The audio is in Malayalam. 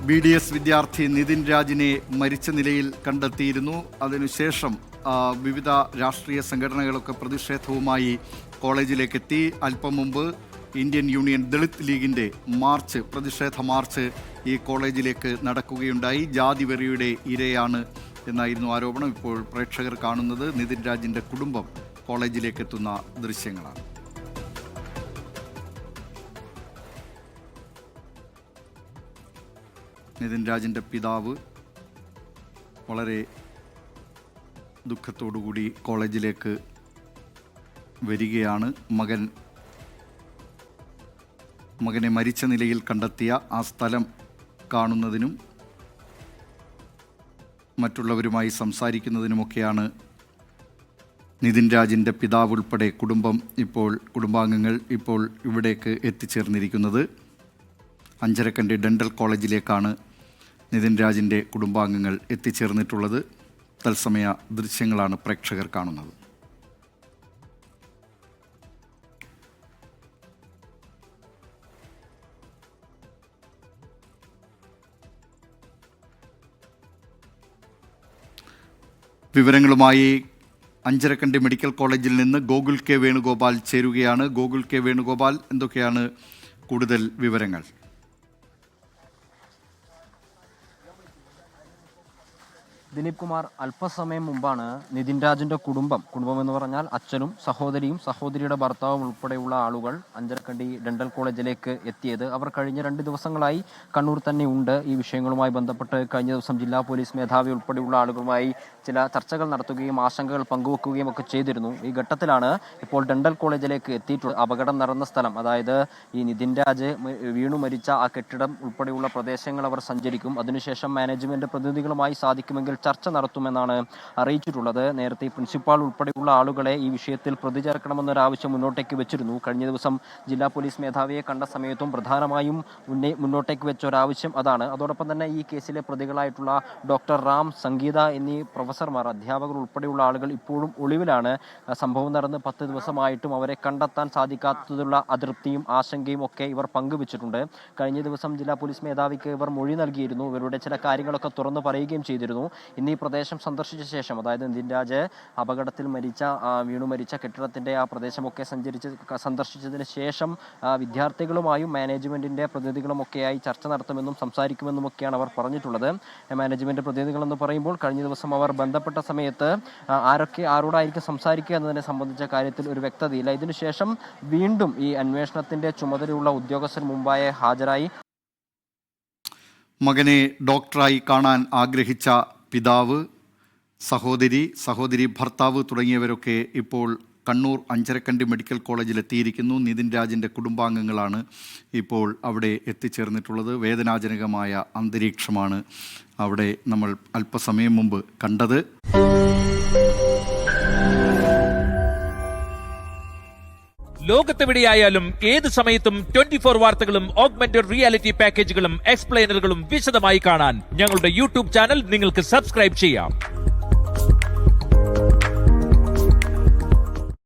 BDS വിദ്യാർത്ഥി നിതിൻ രാജിനെ മരിച്ച നിലയിൽ കണ്ടെത്തിയിരുന്നു. അതിനുശേഷം വിവിധ രാഷ്ട്രീയ സംഘടനകളൊക്കെ പ്രതിഷേധവുമായി കോളേജിലേക്കെത്തി. അല്പം മുമ്പ് ഇന്ത്യൻ യൂണിയൻ ദളിത് ലീഗിൻ്റെ പ്രതിഷേധ മാർച്ച് ഈ കോളേജിലേക്ക് നടക്കുകയുണ്ടായി. ജാതിവെറിയുടെ ഇരയാണ് എന്നായിരുന്നു ആരോപണം. ഇപ്പോൾ പ്രേക്ഷകർ കാണുന്നത് നിതിൻ രാജിൻ്റെ കുടുംബം കോളേജിലേക്ക് എത്തുന്ന ദൃശ്യങ്ങളാണ്. നിതിൻ രാജിൻ്റെ പിതാവ് വളരെ ദുഃഖത്തോടുകൂടി കോളേജിലേക്ക് വരികയാണ്. മകനെ മരിച്ച നിലയിൽ കണ്ടെത്തിയ ആ സ്ഥലം കാണുന്നതിനും മറ്റുള്ളവരുമായി സംസാരിക്കുന്നതിനുമൊക്കെയാണ് നിതിൻ രാജിൻ്റെ പിതാവ് ഉൾപ്പെടെ കുടുംബാംഗങ്ങൾ ഇപ്പോൾ ഇവിടേക്ക് എത്തിച്ചേർന്നിരിക്കുന്നത്. അഞ്ചരക്കണ്ടി ഡെൻ്റൽ കോളേജിലേക്കാണ് നിതിൻ രാജിൻ്റെ കുടുംബാംഗങ്ങൾ എത്തിച്ചേർന്നിട്ടുള്ളത്. തത്സമയ ദൃശ്യങ്ങളാണ് പ്രേക്ഷകർ കാണുന്നത്. വിവരങ്ങളുമായി അഞ്ചരക്കണ്ടി മെഡിക്കൽ കോളേജിൽ നിന്ന് ഗോകുൽ കെ വേണുഗോപാൽ ചേരുകയാണ്. ഗോകുൽ കെ വേണുഗോപാൽ, എന്തൊക്കെയാണ് കൂടുതൽ വിവരങ്ങൾ? ദിലീപ് കുമാർ, അല്പസമയം മുമ്പാണ് നിതിൻ രാജിൻ്റെ കുടുംബം എന്ന് പറഞ്ഞാൽ അച്ഛനും സഹോദരിയും സഹോദരിയുടെ ഭർത്താവും ഉൾപ്പെടെയുള്ള ആളുകൾ അഞ്ചരക്കണ്ടി ഡെൻ്റൽ കോളേജിലേക്ക് എത്തിയത്. അവർ കഴിഞ്ഞ 2 ദിവസങ്ങളായി കണ്ണൂർ തന്നെ ഉണ്ട്. ഈ വിഷയങ്ങളുമായി ബന്ധപ്പെട്ട് കഴിഞ്ഞ ദിവസം ജില്ലാ പോലീസ് മേധാവി ഉൾപ്പെടെയുള്ള ആളുകളുമായി ചില ചർച്ചകൾ നടത്തുകയും ആശങ്കകൾ പങ്കുവെക്കുകയും ഒക്കെ ചെയ്തിരുന്നു. ഈ ഘട്ടത്തിലാണ് ഇപ്പോൾ ഡെൻ്റൽ കോളേജിലേക്ക് എത്തിയിട്ടുള്ളത്. അപകടം നടന്ന സ്ഥലം, അതായത് ഈ നിതിൻ രാജ് വീണു മരിച്ച ആ കെട്ടിടം ഉൾപ്പെടെയുള്ള പ്രദേശങ്ങൾ അവർ സഞ്ചരിക്കും. അതിനുശേഷം മാനേജ്മെൻറ്റ് പ്രതിനിധികളുമായി സാധിക്കുമെങ്കിൽ ചർച്ച നടത്തുമെന്നാണ് അറിയിച്ചിട്ടുള്ളത്. നേരത്തെ പ്രിൻസിപ്പാൾ ഉൾപ്പെടെയുള്ള ആളുകളെ ഈ വിഷയത്തിൽ പ്രതി ചേർക്കണമെന്നൊരാവശ്യം മുന്നോട്ടേക്ക് വെച്ചിരുന്നു. കഴിഞ്ഞ ദിവസം ജില്ലാ പോലീസ് മേധാവിയെ കണ്ട സമയത്തും പ്രധാനമായും മുന്നോട്ടേക്ക് വെച്ച ഒരാവശ്യം അതാണ്. അതോടൊപ്പം തന്നെ ഈ കേസിലെ പ്രതികളായിട്ടുള്ള ഡോക്ടർ റാം, സംഗീത എന്നീ പ്രൊഫസർമാർ, അധ്യാപകർ ഉൾപ്പെടെയുള്ള ആളുകൾ ഇപ്പോഴും ഒളിവിലാണ്. സംഭവം നടന്ന് 10 ദിവസമായിട്ടും അവരെ കണ്ടെത്താൻ സാധിക്കാത്തതുള്ള അതൃപ്തിയും ആശങ്കയും ഒക്കെ ഇവർ പങ്കുവച്ചിട്ടുണ്ട്. കഴിഞ്ഞ ദിവസം ജില്ലാ പോലീസ് മേധാവിക്ക് ഇവർ മൊഴി നൽകിയിരുന്നു. ഇവരുടെ ചില കാര്യങ്ങളൊക്കെ തുറന്നു പറയുകയും ചെയ്തിരുന്നു. ഇന്ന് ഈ പ്രദേശം സന്ദർശിച്ച ശേഷം, അതായത് നിതിൻ രാജ് അപകടത്തിൽ വീണു മരിച്ച കെട്ടിടത്തിൻ്റെ ആ പ്രദേശമൊക്കെ സന്ദർശിച്ചതിന് ശേഷം വിദ്യാർത്ഥികളുമായും മാനേജ്മെൻറ്റിൻ്റെ പ്രതിനിധികളുമൊക്കെയായി ചർച്ച നടത്തുമെന്നും സംസാരിക്കുമെന്നുമൊക്കെയാണ് അവർ പറഞ്ഞിട്ടുള്ളത്. മാനേജ്മെൻറ്റ് പ്രതിനിധികളെന്ന് പറയുമ്പോൾ കഴിഞ്ഞ ദിവസം അവർ ബന്ധപ്പെട്ട സമയത്ത് ആരോടായിരിക്കും സംസാരിക്കുക എന്നതിനെ സംബന്ധിച്ച കാര്യത്തിൽ ഒരു വ്യക്തതയില്ല. ഇതിനുശേഷം വീണ്ടും ഈ അന്വേഷണത്തിൻ്റെ ചുമതലയുള്ള ഉദ്യോഗസ്ഥർ മുമ്പായി ഹാജരായി. മകനെ ഡോക്ടറായി കാണാൻ ആഗ്രഹിച്ച പിതാവ്, സഹോദരി, ഭർത്താവ് തുടങ്ങിയവരൊക്കെ ഇപ്പോൾ കണ്ണൂർ അഞ്ചരക്കണ്ടി മെഡിക്കൽ കോളേജിലെത്തിയിരിക്കുന്നു. നിതിൻ രാജിൻ്റെ കുടുംബാംഗങ്ങളാണ് ഇപ്പോൾ അവിടെ എത്തിച്ചേർന്നിട്ടുള്ളത്. വേദനാജനകമായ അന്തരീക്ഷമാണ് അവിടെ നമ്മൾ അല്പസമയം മുമ്പ് കണ്ടത്. ലോകത്തെവിടെയായാലും ഏത് സമയത്തും 24 വാർത്തകളും ഓഗ്മെന്റഡ് റിയാലിറ്റി പാക്കേജുകളും എക്സ്പ്ലെയിനറുകളും വിശദമായി കാണാൻ ഞങ്ങളുടെ യൂട്യൂബ് ചാനൽ നിങ്ങൾക്ക് സബ്സ്ക്രൈബ് ചെയ്യാം.